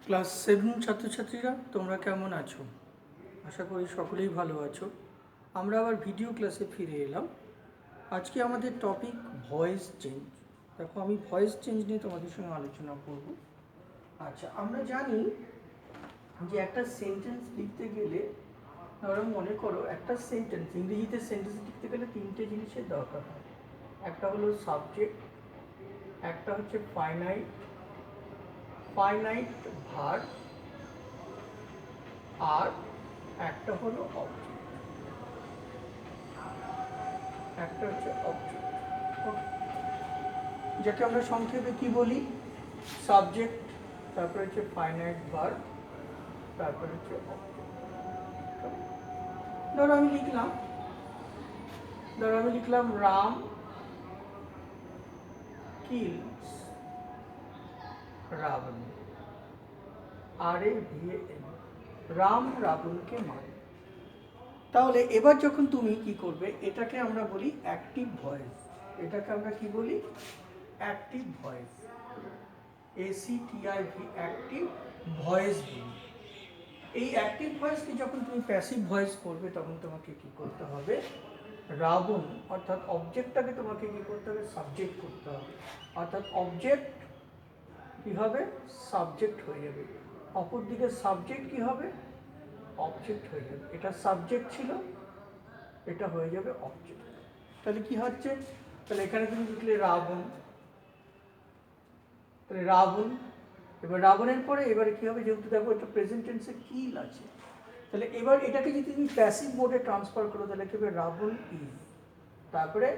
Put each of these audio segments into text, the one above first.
Class 7 ছাত্রছাত্রীরা তোমরা কেমন আছো? আশা করি সকলেই ভালো আছো। আমরা আবার ভিডিও ক্লাসে ফিরে এলাম। আজকে আমাদের টপিক ভয়েস চেঞ্জ। দেখো, আমি ভয়েস চেঞ্জ নিয়ে তোমাদের সঙ্গে আলোচনা করব। আচ্ছা, আমরা জানি যে একটা সেন্টেন্স লিখতে গেলে, ধরো মনে করো একটা সেন্টেন্স, ইংরেজিতে সেন্টেন্স লিখতে গেলে তিনটে জিনিসের দরকার হয়। একটা হলো সাবজেক্ট, একটা হচ্ছে ফাইনাইট ভার্ব, আর একটা হলো অবজেক্ট। একটা হচ্ছে অবজেক্ট, যাকে আমরা সংক্ষেপে কি বলি? সাবজেক্ট, তারপরে হচ্ছে ফাইনাইট ভার্ব, তারপরে হচ্ছে অবজেক্ট। ধরো আমি লিখলাম রাম কিলস রাবণ, RAVAN, রাম রাবণকে মারে। তাহলে এবার যখন তুমি কি করবে, এটাকে আমরা বলি অ্যাক্টিভ ভয়েস। এটাকে আমরা কি বলি? Active voice, ACTIV, active voice বলি। এই অ্যাক্টিভ ভয়েসকে যখন তুমি প্যাসিভ ভয়েস করবে, তখন তোমাকে কি করতে হবে? রাবণ অর্থাৎ অবজেক্টটাকে তোমাকে কি করতে হবে? সাবজেক্ট করতে হবে। অর্থাৎ অবজেক্ট কি হবে? সাবজেক্ট হয়ে যাবে। অপরদিকে সাবজেক্ট কি হবে? অবজেক্ট হয়ে যাবে। এটা সাবজেক্ট ছিল, এটা হয়ে যাবে অবজেক্ট। তাহলে কি হচ্ছে? তাহলে এখানে তুমি লিখলে রাবণ, তাহলে রাবণ। এবার রাবণের পরে এবারে কি হবে? যেহেতু দেখো একটা প্রেজেন্ট টেন্সে কিল আছে, তাহলে এবার এটাকে যদি তুমি প্যাসিভ মোডে ট্রান্সফার করো, তাহলে কি হবে? রাবণ ইজ, তারপরে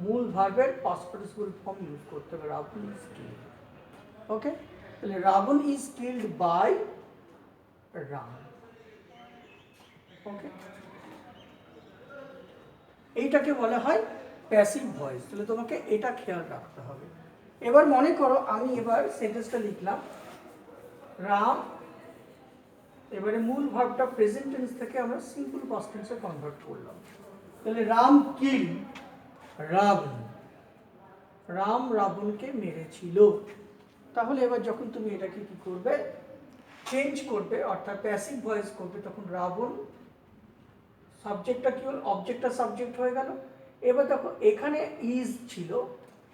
মূল ভার্বের পাস্ট পার্টিসিপল ফর্ম ইউজ করতে হবে, রাবণ ইজ কিল্ড। ওকে, তাহলে Ravan is killed by Ram. Okay, এইটাকে বলা হয় প্যাসিভ ভয়েস। তাহলে তোমাকে এটা খেয়াল রাখতে হবে। এবার মনে করো আমি এবার সেন্টেন্সটা লিখলাম রাম, এবারে মূল ভার্বটা প্রেজেন্ট টেন্স থেকে আমরা সিম্পল পাস্ট টেন্সে কনভার্ট করলাম। তাহলে রাম কিল রাবণ, রাম রাবণকে মেরেছিল। তাহলে এবার যখন তুমি এটাকে কি করবে? চেঞ্জ করবে, অর্থাৎ প্যাসিভ ভয়েস করবে, তখন রাবণ সাবজেক্টটা কি হল? অবজেক্টটা সাবজেক্ট হয়ে গেল। এবার দেখো এখানে ইজ ছিল,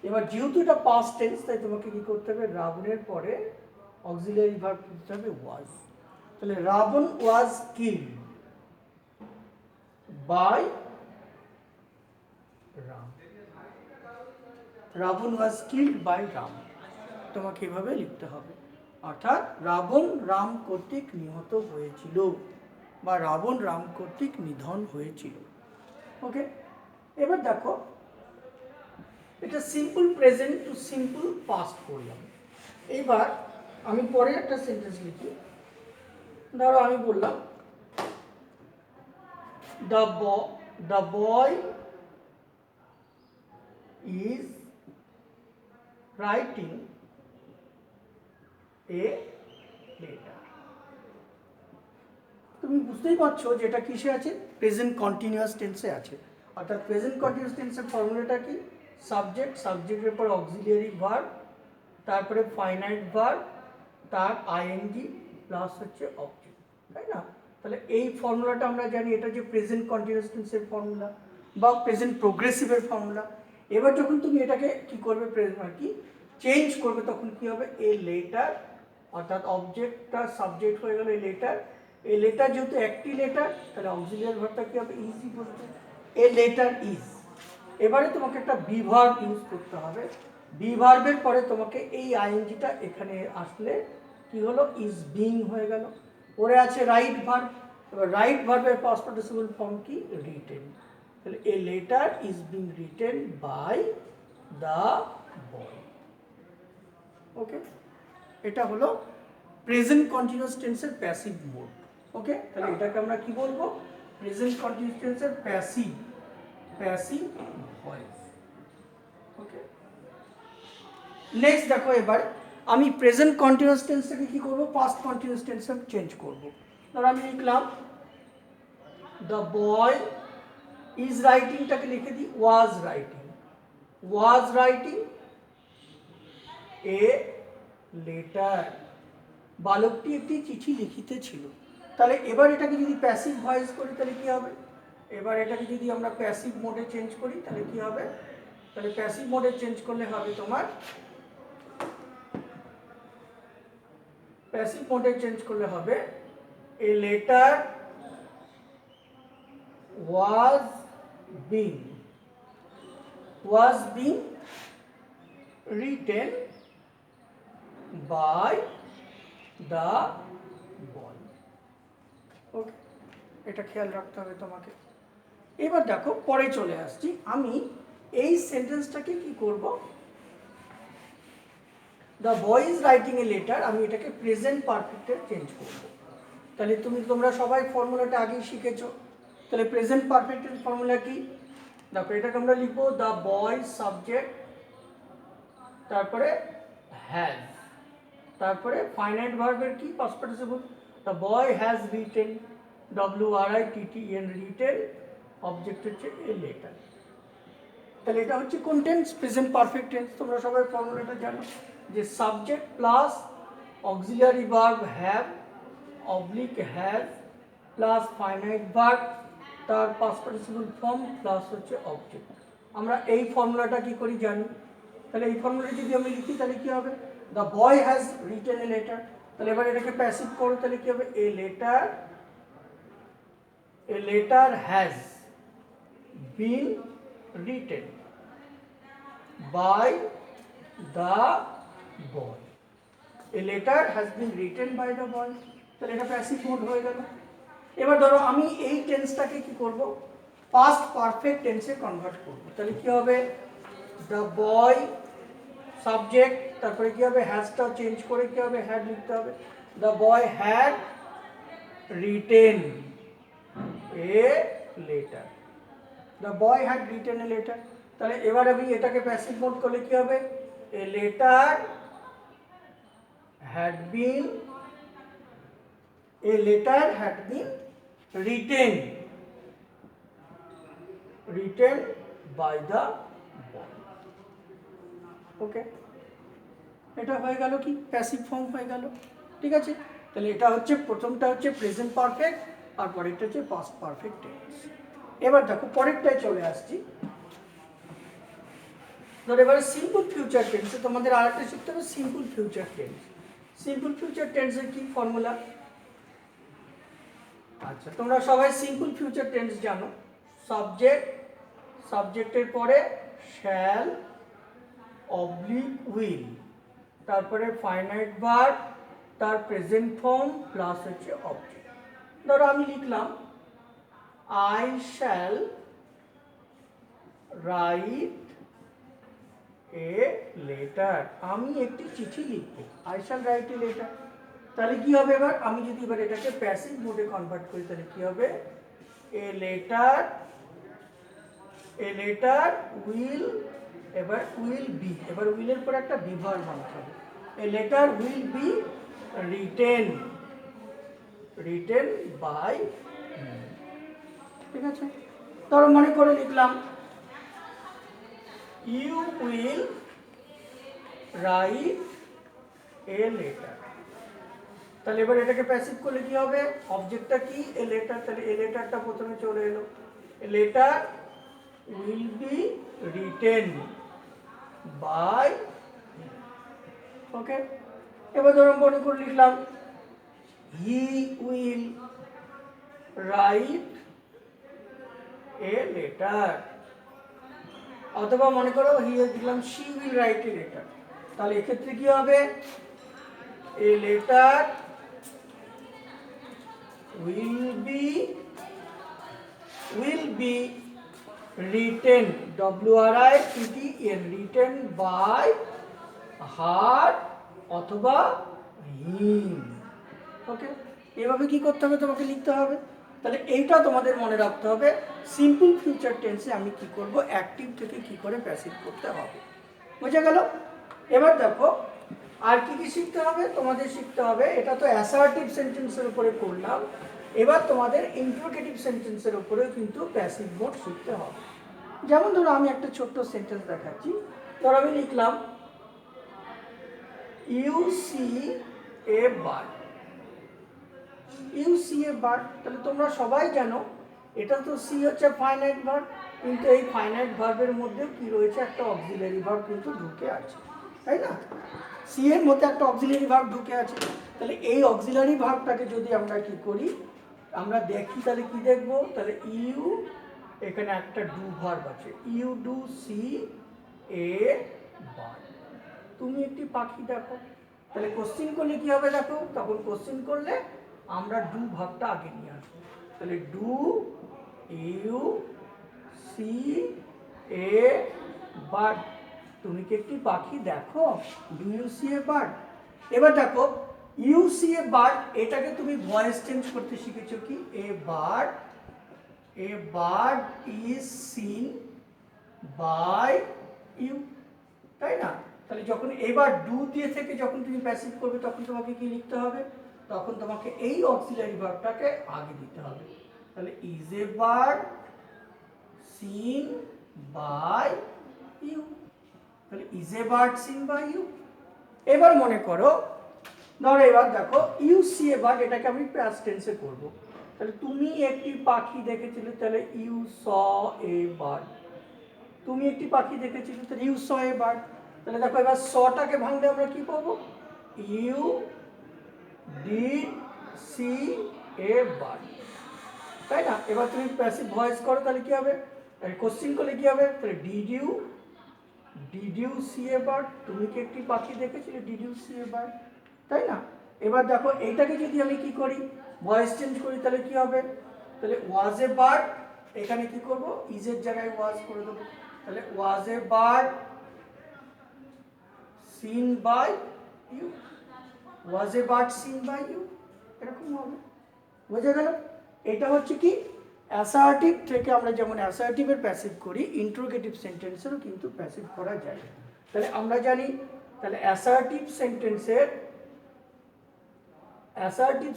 এবার যেহেতু এটা পাস্ট টেন্স, তাই তোমাকে কি করতে হবে? রাবণের পরে অক্সিলিয়ারি ভার্ব দিতে হবে ওয়াজ। তাহলে Ravan was killed by Ram, Ravan was killed by Ram, তোমাকে এভাবে লিখতে হবে। অর্থাৎ রাবণ রাম কর্তৃক নিহত হয়েছিল, বা রাবণ রাম কর্তৃক নিধন হয়েছিল। ওকে, এবার দেখো এটা simple present two simple past করলাম। এবার আমি পরে একটা সেন্টেন্স লিখি। ধরো আমি বললাম the boy is writing a letter. তুমি বুঝতেই পারছো যে এটা কিসে আছে? প্রেজেন্ট কন্টিনিউয়াস টেন্সে আছে। অর্থাৎ প্রেজেন্ট কন্টিনিউয়াস টেন্সের ফর্মুলাটা কি? সাবজেক্ট, সাবজেক্টের পর অক্সিলিয়ারি ভার্ব, তারপরে ফাইনাইট ভার্ব, তার আইএনজি প্লাস হচ্ছে অবজেক্ট, তাই না? তাহলে এই ফর্মুলাটা আমরা জানি, এটা যে প্রেজেন্ট কন্টিনিউয়াস টেন্সের ফর্মুলা বা প্রেজেন্ট প্রোগ্রেসিভের ফর্মুলা। এবার যখন তুমি এটাকে কি করবে? কি চেঞ্জ করবে, তখন কি হবে? এ লেটার, অর্থাৎ অবজেক্টটা সাবজেক্ট হয়ে গেল এ লেটার। এ লেটার যেহেতু একটি লেটার, তাহলে অক্সিলিয়ারি ভার্বটা কি হবে? ইজই বলতে, এ লেটার ইজ। এবারে তোমাকে একটা বি ভার্ব ইউজ করতে হবে। বি ভার্বের পরে তোমাকে এই আইএনজিটা এখানে আসলে কি হলো? ইজ বিং হয়ে গেল। পরে আছে রাইট ভার্ব, এবার রাইট ভার্বের পাস্ট পার্টিসিপল ফর্ম কি? রিটেন। তাহলে a letter is being written by the boy. Okay, এটা হলো প্রেজেন্ট কন্টিনিউয়াস টেন্সের প্যাসিভ মোড। ওকে, তাহলে এটাকে আমরা কি বলবো? প্রেজেন্ট কন্টিনিউয়াস টেন্সের প্যাসিভ ভয়েস। ওকে, নেক্সট দেখো, এবার আমি প্রেজেন্ট কন্টিনিউয়াস টেন্সটাকে কি করব? পাস্ট কন্টিনিউয়াস টেন্সে চেঞ্জ করব। ধরো আমি লিখলাম দ্য বয় ইজ রাইটিংটাকে লিখে দিই ওয়াজ রাইটিং এ লেটার বালকটি একটি চিঠি লিখিতেছিল। তাহলে এবার এটাকে যদি প্যাসিভ ভয়েস করি তাহলে কি হবে? এবার এটাকে যদি আমরা প্যাসিভ মোডে চেঞ্জ করি তাহলে কি হবে? তাহলে প্যাসিভ মোডে চেঞ্জ করলে হবে তোমার, প্যাসিভ মোডে চেঞ্জ করলে হবে a letter was being written by the boy. ওকে, এটা খেয়াল রাখতে হবে তোমাকে। এবার দেখো পরে চলে আসছি, আমি এই সেন্টেন্সটাকে কি করব, the boy is writing a letter, আমি এটাকে প্রেজেন্ট পারফেক্টে চেঞ্জ করব। তাহলে তোমরা সবাই ফর্মুলাটা আগেই শিখেছো। তাহলে প্রেজেন্ট পারফেক্টের ফর্মুলা কি? দেখো এটাকে আমরা লিখবো দ্য বয় সাবজেক্ট, তারপরে হ্যাজ, তারপরে ফাইনাইট ভার্বের কি past participle, the boy has written, WRITTEN written, object হচ্ছে এ লেটার। তাহলে এটা হচ্ছে কোন টেন্স? Present perfect tense. তোমরা সবাই ফর্মুলাটা জানো যে subject plus auxiliary verb have oblique has plus finite verb তার পাস্ট পার্টিসিপল ফর্ম প্লাস হচ্ছে অবজেক্ট। আমরা এই ফর্মুলাটা কি করি জানি। তাহলে এই ফর্মুলাটা যদি আমি লিখি তাহলে কি হবে? The boy has written a letter. তাহলে এবার এটাকে প্যাসিভ করো তাহলে কি হবে? A letter has been written by the boy. A letter has been written by the boy. তাহলে এটা প্যাসিভ মোড হয়ে গেল। এবার ধরো আমি এই টেন্সটাকে কি করব, পাস্ট পারফেক্ট টেন্সে কনভার্ট করব। তাহলে কি হবে? দ্য বয় সাবজেক্ট, তারপরে কি হবে? হ্যাজটা চেঞ্জ করে কি হবে? হ্যাড লিখতে হবে। The boy had written a letter, the boy had written a letter. তাহলে এবার আমি এটাকে প্যাসিভ মোড করলে কি হবে? A letter had been written by the boy. ওকে, এটা হয়ে গেল কি? প্যাসিভ ফর্ম হয়ে গেল। ঠিক আছে, তাহলে এটা হচ্ছে প্রথমটা হচ্ছে প্রেজেন্ট পারফেক্ট আর পরেরটা হচ্ছে পাস্ট পারফেক্ট টেন্স। এবার দেখো পরেরটায় চলে আসছি। ধরো এবারে সিম্পল ফিউচার টেন্সে তোমাদের আরেকটা শিখতে হবে, simple future tense. Simple future টেন্সের কি ফর্মুলা? আচ্ছা, তোমরা সবাই সিম্পল ফিউচার টেন্স জানো। সাবজেক্ট, সাবজেক্টের পরে শ্যাল অবলিক উইল, তারপরে ফাইনাইট ভার্ব, তার প্রেজেন্ট ফর্ম প্লাস হচ্ছে অবজেক্ট। ধরো আমি লিখলাম I shall write a letter, আমি একটি চিঠি লিখব। I shall write a letter. তাহলে কি হবে? এবার আমি যদি এবার এটাকে প্যাসিভ মোডে কনভার্ট করি তাহলে কি হবে? এ লেটার উইল, এবার উইল বি, এবার উইলের পর একটা বি ভার্ব আনতে হবে। A letter will be written by, ঠিক আছে। ধরো মনে করে লিখলাম you will write a letter. তাহলে এবার এটাকে প্যাসিভ করলে কি হবে? অবজেক্টটা কি? A letter. তাহলে এ লেটারটা প্রথমে চলে এলো। A letter will be written by, okay. এবার ধরো মনে করে লিখলাম he will write a letter, অথবা মনে করো দিলাম she will write a letter. তাহলে এক্ষেত্রে কি হবে? A letter will be written, WRITTEN, written by her অথবা him। ওকে, এভাবে কি করতে হবে? তোমাকে লিখতে হবে। তাহলে এইটা তোমাদের মনে রাখতে হবে, সিম্পল ফিউচার টেন্সে আমি কি করব, অ্যাক্টিভ থেকে কি করে প্যাসিভ করতে হবে। বুঝে গেল? এবার দেখো আর কি কি শিখতে হবে। তোমাদের শিখতে হবে, এটা তো অ্যাসার্টিভ সেন্টেন্সের উপরে করলাম, এবার তোমাদের ইন্টারোগেটিভ সেন্টেন্সের উপরেও কিন্তু প্যাসিভ মোড শিখতে হবে। যেমন ধরো আমি একটা ছোট্ট সেন্টেন্স দেখাচ্ছি। ধরো আমি লিখলাম you see a bird, you see a bird, তাহলে তোমরা সবাই জানো এটা তো সি হচ্ছে ফাইনাইট ভার্ব, কিন্তু এই ফাইনাইট ভার্বের মধ্যেও কি রয়েছে, একটা অক্সিলারি ভার্ব কিন্তু ঢুকে আছে, তাই না? সি এর মধ্যে একটা অক্সিলারি ভার্ব ঢুকে আছে। তাহলে এই অক্সিলারি ভার্বটাকে যদি আমরা কি করি, আমরা দেখি, তাহলে কি দেখবো, তাহলে ইউ, এখানে একটা ডু ভার্ব আছে, you do see a bird. তুমি একটি পাখি দেখো, তাহলে কোশ্চিন করলে কি হবে দেখো, তখন কোশ্চিন করলে আমরা ডু ভার্বটা আগে নিয়ে আসবো। তাহলে do you see a bird, তুমি কি একটি পাখি দেখো, do you see a bird. এবার দেখো ইউ সি এ বার্ড, এটাকে তুমি ভয়েস চেঞ্জ করতে শিখেছো কি, a bird is seen by you, তাই না? তাহলে যখন এবার ডু দিয়ে থেকে যখন তুমি প্যাসিভ করবে, তখন তোমাকে কি লিখতে হবে, তখন তোমাকে এই অক্সিলারি ভার্বটাকে আগে দিতে হবে। তাহলে is a bird seen by you, তাহলে is a bird seen by you. এবার মনে করো, ধরো এবার দেখো ইউ সি এ বার্ড, এটাকে আমি প্যাস্ট টেন্সে করব। তাহলে তুমি একটি পাখি দেখেছিলে, তাহলে ইউ স এ বার্ড, তুমি একটি পাখি দেখেছিলে, তাহলে ইউ স এ বার্ড। তাহলে দেখো এবার সটাকে ভাঙলে আমরা কি পাবো, you did see a bird, তাই না? এবার তুমি প্যাসিভ ভয়েস করো, তাহলে কি হবে, কোশ্চিন করলে কি হবে, তাহলে did you see a bird, তুমি কি একটি পাখি দেখেছিলে, did you see a bird, তাই না? এবার দেখো এইটাকে যদি আমি কি করি, ভয়েস চেঞ্জ করি, তাহলে কি হবে, তাহলে ওয়াজ এ বার্ড, এখানে কি করব, ইজের জায়গায় ওয়াজ করে দেবো, তাহলে was a bird seen by you, was a bird seen by you, এরকম হবে। বোঝা গেল? এটা হচ্ছে কি অ্যাসার্টিভ থেকে আমরা যেমন অ্যাসার্টিভের প্যাসিভ করি, ইন্ট্রোগেটিভ সেন্টেন্সেরও কিন্তু প্যাসিভ করা যায়। তাহলে আমরা জানি, তাহলে অ্যাসার্টিভ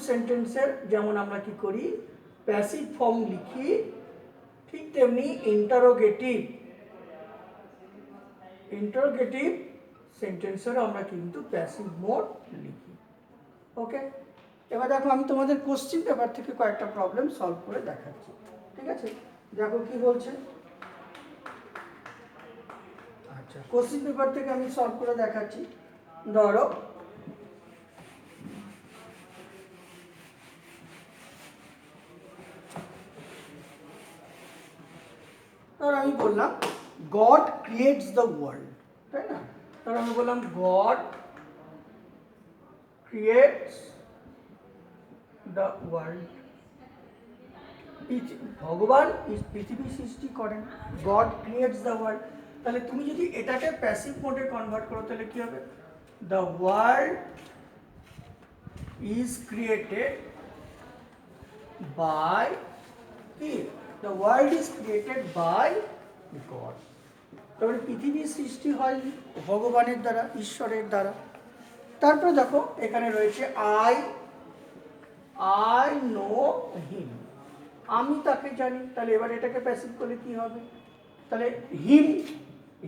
সেন্টেন্সের যেমন আমরা কি করি, প্যাসিভ ফর্ম লিখি, ঠিক তেমনি ইন্টারোগেটিভ সেন্টেন্সেরও আমরা কিন্তু প্যাসিভ মোড লিখি। ওকে, এবার দেখো আমি তোমাদের কোশ্চিন পেপার থেকে কয়েকটা প্রবলেম সলভ করে দেখাচ্ছি, ঠিক আছে? দেখো কি বলছে। আচ্ছা, কোশ্চিন পেপার থেকে আমি সলভ করে দেখাচ্ছি। ধরো আমি বললাম গড ক্রিয়েটস দ্য ওয়ার্ল্ড, তাই না? তাহলে আমি বললাম গড ক্রিয়েটস দ্য ওয়ার্ল্ড, ভগবান পৃথিবী সৃষ্টি করেন, গড ক্রিয়েটস দ্য ওয়ার্ল্ড। তাহলে তুমি যদি এটাকে প্যাসিভ মোডে কনভার্ট করো, তাহলে কি হবে, the world is created by কি, the world is created by God. তারপরে পৃথিবীর সৃষ্টি হয় ভগবানের দ্বারা, ঈশ্বরের দ্বারা। তারপরে দেখো এখানে রয়েছে আই নো হিম, আমি তাকে জানি। তাহলে এবার এটাকে প্যাসিভ করলে কি হবে, তাহলে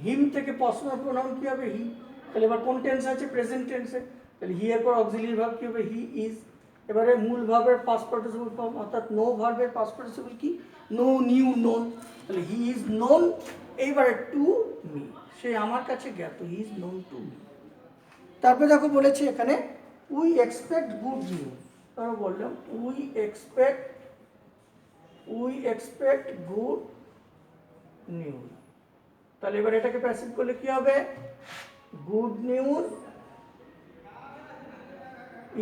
হিম থেকে পার্সোনাল প্রোনাউন কি হবে, হি। তাহলে এবার কোন টেন্স আছে, প্রেজেন্ট টেন্সে, তাহলে হি এর পর অক্সিলিয়ারি ভার্ব কি হবে, হি ইজ। এবারে মূল ভার্বের পাস্ট পার্টিসিপল ফর্ম, অর্থাৎ নো ভার্বের পাস্ট পার্টিসিপল কি, নো, নিউ, নোন। তাহলে হি ইজ নোন, এইবারে টু মি, সে আমার কাছে জ্ঞাত, he is known to me. তারপরে দেখো বলেছে এখানে উই এক্সপেক্ট গুড নিউজ, তারা বললাম উই এক্সপেক্ট গুড নিউজ। তাহলে এবার এটাকে প্যাসিভ করলে কি হবে, good news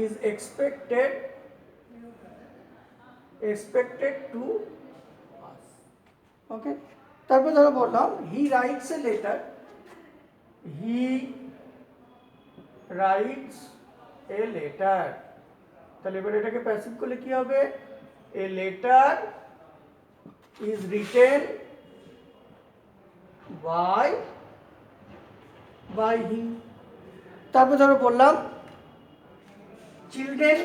is expected to us. Okay, তারপর ধরো বললাম হি রাইটস এ লেটার, তাহলে এবার এটাকে প্যাসিভ করলে কি হবে, a letter is written by him. তারপর ধরো বললাম চিলড্রেন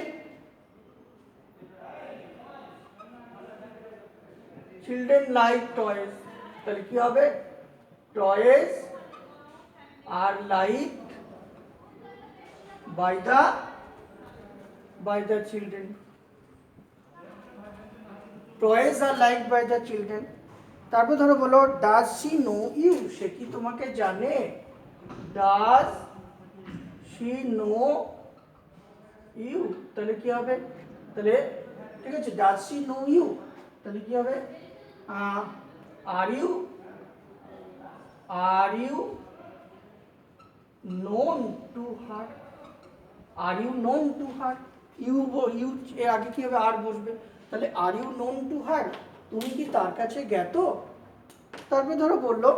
লাইক টয়েস, তাহলে কি হবে, toys are like by the children. Toys are like by the children. তারপর ধরো বলো ডাজ শি নো ইউ, সে কি তোমাকে জানে? ডাজ শি নো ইউ, তাহলে কি হবে? তাহলে ঠিক আছে, ডাজ শি নো ইউ, তাহলে কি হবে? Are you known to her, are you known to her, you এর আগে কি হবে? আর বসবে, তাহলে are you known to her, তুমি কি তার কাছে জ্ঞাত? তারপরে ধরো বললো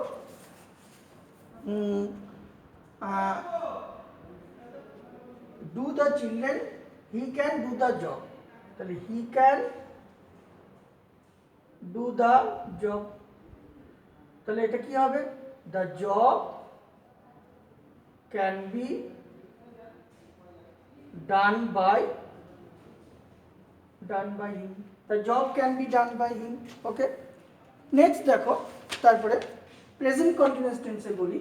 do the children, he can do the job, তাহলে he can do the job, তাহলে এটা কি হবে? The job can be done by him, the job can be done by him. Okay, next দেখো, তারপরে প্রেজেন্ট কন্টিনিউয়াস টেন্সে বলি।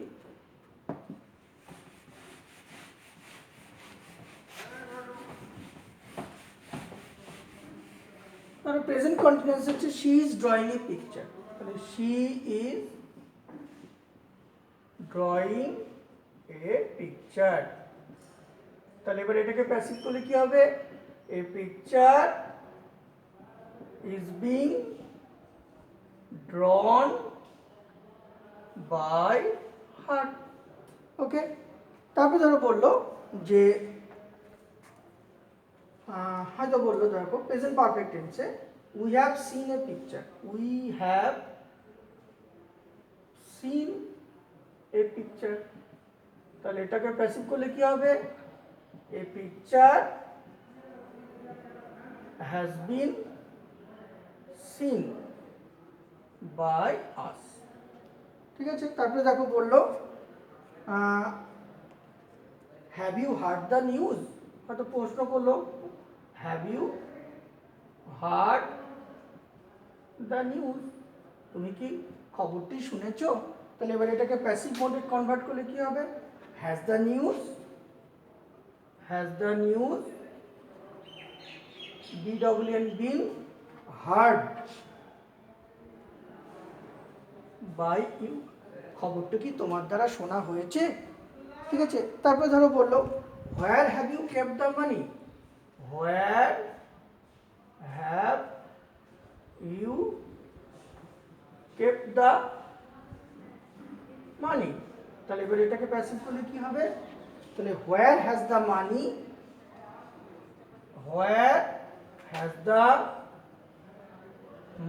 তাহলে প্রেজেন্ট কন্টিনিউয়াস হচ্ছে she is drawing a picture, তাহলে she is drawing a picture, তাহলে এবার এটাকে প্যাসিভ করলে কি হবে? A picture is being drawn by her. Okay, তারপরে ধরো বললো যে হয়তো বললো দেখো প্রেজেন্ট পারফেক্ট টেন্সে we have seen a picture, we have seen a picture, তাহলে এটাকে প্যাসিভ করলে কি হবে? A picture has been seen by us. ঠিক আছে, তারপরে দেখো বললো have you heard the news, হয়তো প্রশ্ন করলো have you heard the news, তুমি কি খবরটি শুনেছো? তাহলে এবার এটাকে প্যাসিভ মোডে কনভার্ট করলে কি হবে? Has the news BWN been heard by you, খবরটা কি তোমার দ্বারা শোনা হয়েছে? ঠিক আছে, তারপরে ধরো বললো where have you kept the money, where have you kept the money, তাহলে এবার এটাকে প্যাসিভ করলে কি হবে? তাহলে where has the money, where has the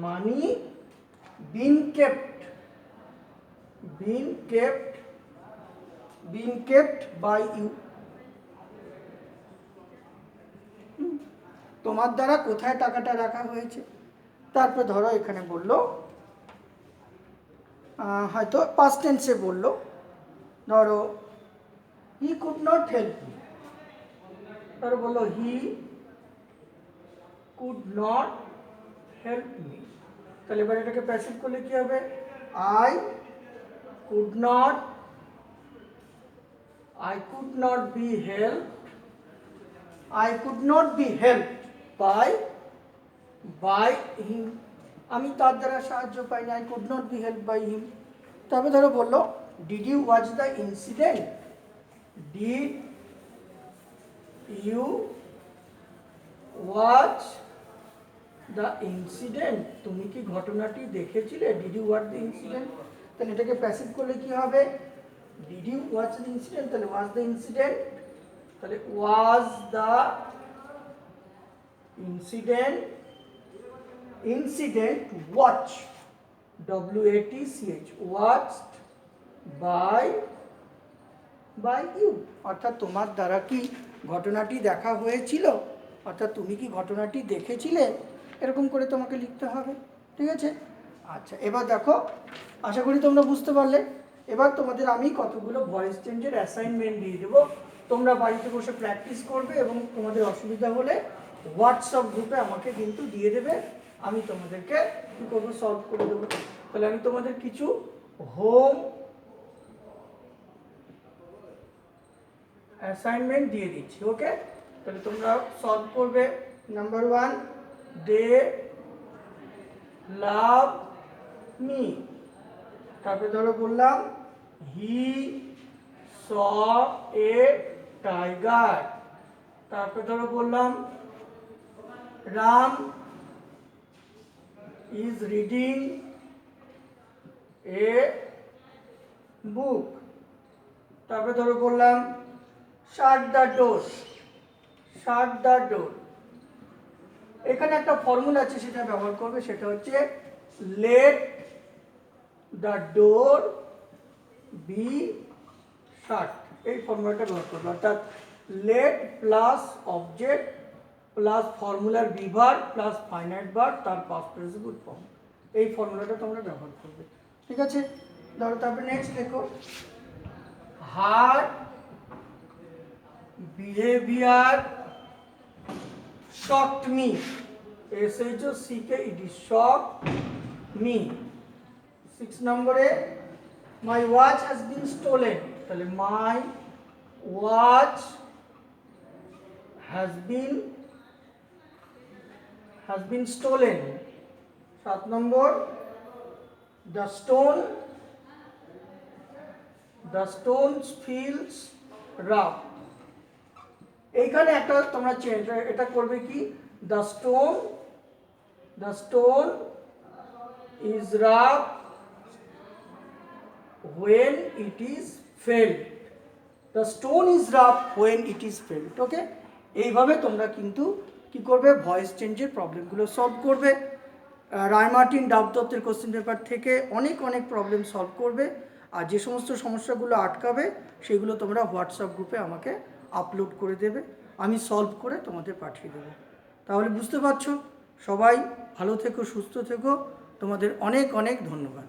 money been kept by you, তোমার দ্বারা কোথায় টাকাটা রাখা হয়েছে? তারপর ধরো এখানে বললো হয়তো পাস্ট টেন্সে বললো, ধরো he could not help me, ধরো বললো he could not help me, তাহলে এবার এটাকে প্যাসিভ করলে কি হবে? I could not be helped by him, আমি তার দ্বারা সাহায্য পাইনি, I could not be help by him. তারপরে ধরো বললো did you watch the incident, did you watch the incident, তুমি কি ঘটনাটি দেখেছিলে? Did you watch the incident, তাহলে এটাকে প্যাসিভ করলে কি হবে? Did you watch the incident, তাহলে ওয়াচ দ্য ইনসিডেন্ট, তাহলে was the incident watch WATCH watched by you, অর্থাৎ তোমার দ্বারা কি ঘটনাটি দেখা হয়েছিল, অর্থাৎ তুমি কি ঘটনাটি দেখেছিলে, এরকম করে তোমাকে লিখতে হবে। ঠিক আছে, আচ্ছা এবার দেখো, আশা করি তোমরা বুঝতে পারলে। এবার তোমাদের আমি কতগুলো ভয়েস চেঞ্জের অ্যাসাইনমেন্ট দিয়ে দেবো, তোমরা বাড়িতে বসে প্র্যাকটিস করবে এবং তোমাদের অসুবিধা হলে হোয়াটসঅ্যাপ গ্রুপে আমাকে কিন্তু দিয়ে দেবে, আমি তোমাদেরকে কী করবো? সলভ করে দেবো। তাহলে আমি তোমাদের কিছু হোম অ্যাসাইনমেন্ট দিয়ে দিচ্ছি। ওকে, তাহলে তোমরা সলভ করবে। নাম্বার 1, দে লাভ মি। তারপরে ধরো বললাম হি স এ টাইগার। তারপরে ধরো বললাম রাম ইজ রিডিং এ বুক। তারপরে ধরো বললাম শাট the door, shut the door. এখানে একটা ফর্মুলা আছে সেটা ব্যবহার করবে, সেটা হচ্ছে লেট দ্য ডোর বি শাট। এই ফর্মুলাটা ব্যবহার করবে, অর্থাৎ লেট প্লাস অবজেক্ট প্লাস ফর্মুলার বিভার প্লাস ফাইনাইট ভার্ব তার পাস্ট পার্টিসিপল ফর্ম। এই ফর্মুলাটা তোমরা ব্যবহার করবে, ঠিক আছে। ধরো তারপরে নেক্সট দেখো, her behaviour shocked me, SHOCKED, shocked me। 6 নম্বরে my watch has been stolen, তাহলে my watch has been stolen। 7 number the stone feels rough। এইখানে একটা তোমরা চেঞ্জ এটা করবে কি, the stone is rough when it is felled, the stone is rough when it is felled. Okay, এইভাবে তোমরা কিন্তু কি করবে, ভয়েস চেঞ্জের প্রবলেমগুলো সলভ করবে। রায়মার্টিন ডাবদত্তের কোশ্চেন পেপার থেকে অনেক অনেক প্রবলেম সলভ করবে। আর যে সমস্ত সমস্যাগুলো আটকাবে সেগুলো তোমরা হোয়াটসঅ্যাপ গ্রুপে আমাকে আপলোড করে দেবে, আমি সলভ করে তোমাদের পাঠিয়ে দেবো। তাহলে বুঝতে পারছো, সবাই ভালো থেকো, সুস্থ থেকো, তোমাদের অনেক অনেক ধন্যবাদ।